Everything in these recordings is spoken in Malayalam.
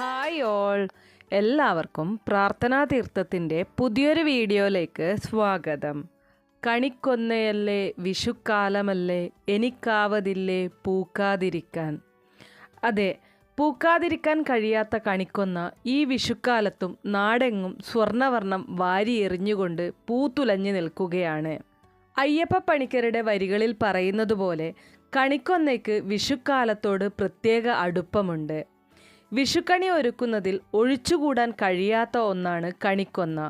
ഹായ് ഓൾ, എല്ലാവർക്കും പ്രാർത്ഥനാ തീർത്ഥത്തിൻ്റെ പുതിയൊരു വീഡിയോയിലേക്ക് സ്വാഗതം. കണിക്കൊന്നയല്ലേ, വിഷുക്കാലമല്ലേ, എനിക്കാവതില്ലേ പൂക്കാതിരിക്കാൻ. അതെ, പൂക്കാതിരിക്കാൻ കഴിയാത്ത കണിക്കൊന്ന ഈ വിഷുക്കാലത്തും നാടെങ്ങും സ്വർണ്ണവർണ്ണം വാരിയെറിഞ്ഞുകൊണ്ട് പൂത്തുലഞ്ഞു നിൽക്കുകയാണ്. അയ്യപ്പ പണിക്കരുടെ വരികളിൽ പറയുന്നത് പോലെ കണിക്കൊന്നയ്ക്ക് വിഷുക്കാലത്തോട് പ്രത്യേക അടുപ്പമുണ്ട്. വിഷുക്കണി ഒരുക്കുന്നതിൽ ഒഴിച്ചുകൂടാൻ കഴിയാത്ത ഒന്നാണ് കണിക്കൊന്ന.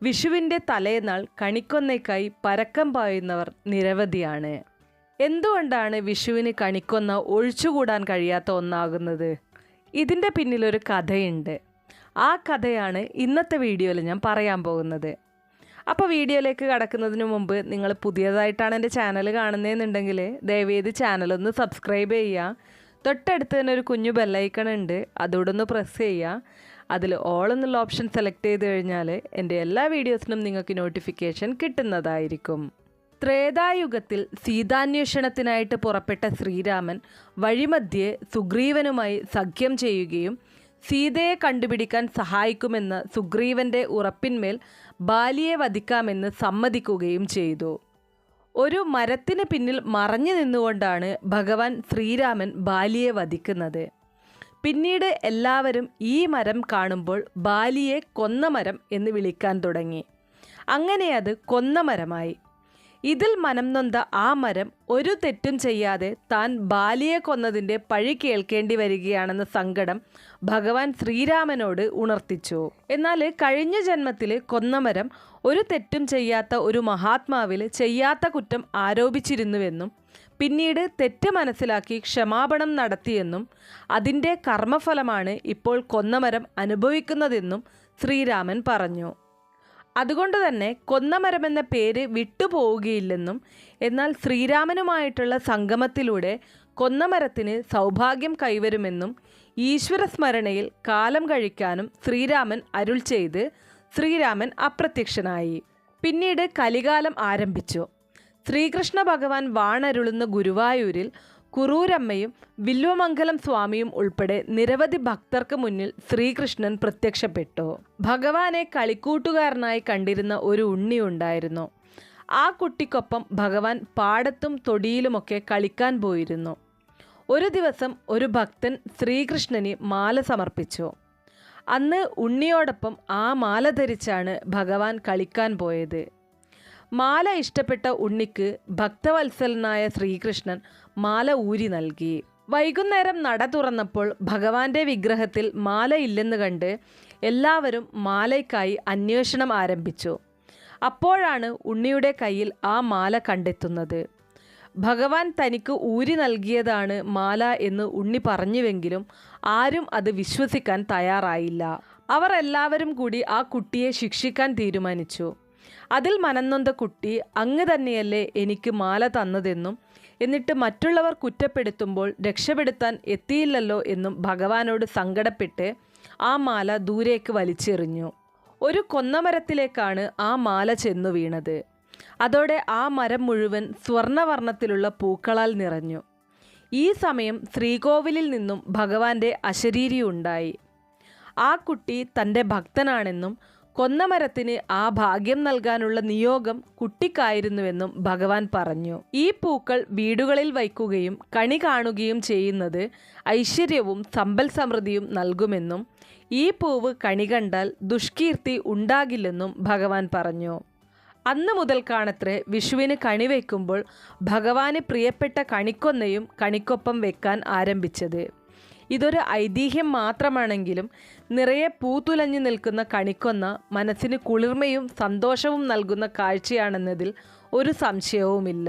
വിഷുവിൻ്റെ തലേനാൾ കണിക്കൊന്നയ്ക്കായി പരക്കം പായുന്നവർ നിരവധിയാണ്. എന്തുകൊണ്ടാണ് വിഷുവിന് കണിക്കൊന്ന ഒഴിച്ചുകൂടാൻ കഴിയാത്ത ഒന്നാകുന്നത്? ഇതിൻ്റെ പിന്നിലൊരു കഥയുണ്ട്. ആ കഥയാണ് ഇന്നത്തെ വീഡിയോയിൽ ഞാൻ പറയാൻ പോകുന്നത്. അപ്പോൾ വീഡിയോയിലേക്ക് കടക്കുന്നതിന് മുമ്പ് നിങ്ങൾ പുതിയതായിട്ടാണ് എൻ്റെ ചാനൽ കാണുന്നതെന്നുണ്ടെങ്കിൽ ദയവേത് ചാനലൊന്ന് സബ്സ്ക്രൈബ് ചെയ്യുക. തൊട്ടടുത്ത് തന്നെ ഒരു കുഞ്ഞു ബെല്ലൈക്കൺ ഉണ്ട്, അതോടെ ഒന്ന് പ്രസ് ചെയ്യുക. അതിൽ ഓൾ എന്നുള്ള ഓപ്ഷൻ സെലക്ട് ചെയ്ത് കഴിഞ്ഞാൽ എൻ്റെ എല്ലാ വീഡിയോസിനും നിങ്ങൾക്ക് നോട്ടിഫിക്കേഷൻ കിട്ടുന്നതായിരിക്കും. ത്രേതായുഗത്തിൽ സീതാന്വേഷണത്തിനായിട്ട് പുറപ്പെട്ട ശ്രീരാമൻ വഴിമധ്യേ സുഗ്രീവനുമായി സഖ്യം ചെയ്യുകയും സീതയെ കണ്ടുപിടിക്കാൻ സഹായിക്കുമെന്ന സുഗ്രീവൻ്റെ ഉറപ്പിന്മേൽ ബാലിയെ വധിക്കാമെന്ന് സമ്മതിക്കുകയും ചെയ്തു. ഒരു മരത്തിന് പിന്നിൽ മറഞ്ഞു നിന്നുകൊണ്ടാണ് ഭഗവാൻ ശ്രീരാമൻ ബാലിയെ വധിക്കുന്നത്. പിന്നീട് എല്ലാവരും ഈ മരം കാണുമ്പോൾ ബാലിയെ കൊന്നമരം എന്ന് വിളിക്കാൻ തുടങ്ങി. അങ്ങനെ അത് കൊന്നമരമായി. ഇതിൽ മനം നൊന്ത ആ മരം ഒരു തെറ്റും ചെയ്യാതെ താൻ ബാലിയെ കൊന്നതിൻ്റെ പഴി കേൾക്കേണ്ടി വരികയാണെന്ന സങ്കടം ഭഗവാൻ ശ്രീരാമനോട് ഉണർത്തിച്ചു. എന്നാൽ കഴിഞ്ഞ ജന്മത്തിൽ കൊന്നമരം ഒരു തെറ്റും ചെയ്യാത്ത ഒരു മഹാത്മാവിൽ ചെയ്യാത്ത കുറ്റം ആരോപിച്ചിരുന്നുവെന്നും പിന്നീട് തെറ്റ് മനസ്സിലാക്കി ക്ഷമാപണം നടത്തിയെന്നും അതിൻ്റെ കർമ്മഫലമാണ് ഇപ്പോൾ കൊന്നമരം അനുഭവിക്കുന്നതെന്നും ശ്രീരാമൻ പറഞ്ഞു. അതുകൊണ്ട് തന്നെ കൊന്നമരമെന്ന പേര് വിട്ടുപോവുകയില്ലെന്നും എന്നാൽ ശ്രീരാമനുമായിട്ടുള്ള സംഗമത്തിലൂടെ കൊന്നമരത്തിന് സൗഭാഗ്യം കൈവരുമെന്നും ഈശ്വരസ്മരണയിൽ കാലം കഴിക്കാനും ശ്രീരാമൻ അരുൾ ചെയ്ത് ശ്രീരാമൻ അപ്രത്യക്ഷനായി. പിന്നീട് കലികാലം ആരംഭിച്ചു. ശ്രീകൃഷ്ണ ഭഗവാൻ വാണരുളുന്ന ഗുരുവായൂരിൽ കുറൂരമ്മയും വില്വമംഗലം സ്വാമിയും ഉൾപ്പെടെ നിരവധി ഭക്തർക്ക് മുന്നിൽ ശ്രീകൃഷ്ണൻ പ്രത്യക്ഷപ്പെട്ടു. ഭഗവാനെ കളിക്കൂട്ടുകാരനായി കണ്ടിരുന്ന ഒരു ഉണ്ണി ഉണ്ടായിരുന്നു. ആ കുട്ടിക്കൊപ്പം ഭഗവാൻ പാടത്തും തൊടിയിലുമൊക്കെ കളിക്കാൻ പോയിരുന്നു. ഒരു ദിവസം ഒരു ഭക്തൻ ശ്രീകൃഷ്ണന് മാല സമർപ്പിച്ചു. അന്ന് ഉണ്ണിയോടൊപ്പം ആ മാല ധരിച്ചാണ് ഭഗവാൻ കളിക്കാൻ പോയത്. മാല ഇഷ്ടപ്പെട്ട ഉണ്ണിക്ക് ഭക്തവത്സലനായ ശ്രീകൃഷ്ണൻ മാല ഊരി നൽകി. വൈകുന്നേരം നട തുറന്നപ്പോൾ ഭഗവാന്റെ വിഗ്രഹത്തിൽ മാല ഇല്ലെന്ന് കണ്ട് എല്ലാവരും മാലയ്ക്കായി അന്വേഷണം ആരംഭിച്ചു. അപ്പോഴാണ് ഉണ്ണിയുടെ കയ്യിൽ ആ മാല കണ്ടെത്തുന്നത്. ഭഗവാൻ തനിക്ക് ഊരി നൽകിയതാണ് മാല എന്ന് ഉണ്ണി പറഞ്ഞുവെങ്കിലും ആരും അത് വിശ്വസിക്കാൻ തയ്യാറായില്ല. അവർ എല്ലാവരും കൂടി ആ കുട്ടിയെ ശിക്ഷിക്കാൻ തീരുമാനിച്ചു. അതിൽ മനംനൊന്ത കുട്ടി അങ്ങ് തന്നെയല്ലേ എനിക്ക് മാല തന്നതെന്നും എന്നിട്ട് മറ്റുള്ളവർ കുറ്റപ്പെടുത്തുമ്പോൾ രക്ഷപ്പെടുത്താൻ എത്തിയില്ലല്ലോ എന്നും ഭഗവാനോട് സങ്കടപ്പെട്ട് ആ മാല ദൂരേക്ക് വലിച്ചെറിഞ്ഞു. ഒരു കൊന്നമരത്തിലേക്കാണ് ആ മാല ചെന്നു വീണത്. അതോടെ ആ മരം മുഴുവൻ സ്വർണ്ണവർണ്ണത്തിലുള്ള പൂക്കളാൽ നിറഞ്ഞു. ഈ സമയം ശ്രീകോവിലിൽ നിന്നും ഭഗവാന്റെ അശരീരി ഉണ്ടായി. ആ കുട്ടി തൻ്റെ ഭക്തനാണെന്നും കൊന്നമരത്തിന് ആ ഭാഗ്യം നൽകാനുള്ള നിയോഗം കുട്ടിക്കായിരുന്നുവെന്നും ഭഗവാൻ പറഞ്ഞു. ഈ പൂക്കൾ വീടുകളിൽ വയ്ക്കുകയും കണി കാണുകയും ചെയ്യുന്നത് ഐശ്വര്യവും സമ്പൽ സമൃദ്ധിയും നൽകുമെന്നും ഈ പൂവ് കണി കണ്ടാൽ ദുഷ്കീർത്തി ഉണ്ടാകില്ലെന്നും ഭഗവാൻ പറഞ്ഞു. അന്ന് മുതൽക്കാണത്രേ വിഷുവിന് കണി വയ്ക്കുമ്പോൾ ഭഗവാന് പ്രിയപ്പെട്ട കണിക്കൊന്നയും കണിക്കൊപ്പം വെക്കാൻ ആരംഭിച്ചത്. ഇതൊരു ഐതിഹ്യം മാത്രമാണെങ്കിലും നിറയെ പൂത്തുലഞ്ഞു നിൽക്കുന്ന കണിക്കൊന്ന മനസ്സിന് കുളിർമയും സന്തോഷവും നൽകുന്ന കാഴ്ചയാണെന്നതിൽ ഒരു സംശയവുമില്ല.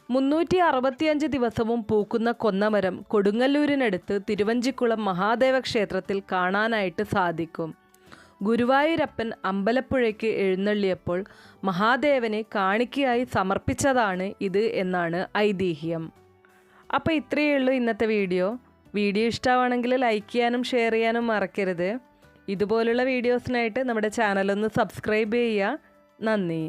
365 ദിവസവും പൂക്കുന്ന കൊന്നമരം കൊടുങ്ങല്ലൂരിനടുത്ത് തിരുവഞ്ചിക്കുളം മഹാദേവ ക്ഷേത്രത്തിൽ കാണാനായിട്ട് സാധിക്കും. ഗുരുവായൂരപ്പൻ അമ്പലപ്പുഴയ്ക്ക് എഴുന്നള്ളിയപ്പോൾ മഹാദേവനെ കാണിക്കയായി സമർപ്പിച്ചതാണ് ഇത് എന്നാണ് ഐതിഹ്യം. അപ്പോൾ ഇത്രയേ ഉള്ളൂ ഇന്നത്തെ വീഡിയോ ഇഷ്ടമാണെങ്കിൽ ലൈക്ക് ചെയ്യാനും ഷെയർ ചെയ്യാനും മറക്കരുത്. ഇതുപോലുള്ള വീഡിയോസിനായിട്ട് നമ്മുടെ ചാനലൊന്ന് സബ്സ്ക്രൈബ് ചെയ്യുക. നന്ദി.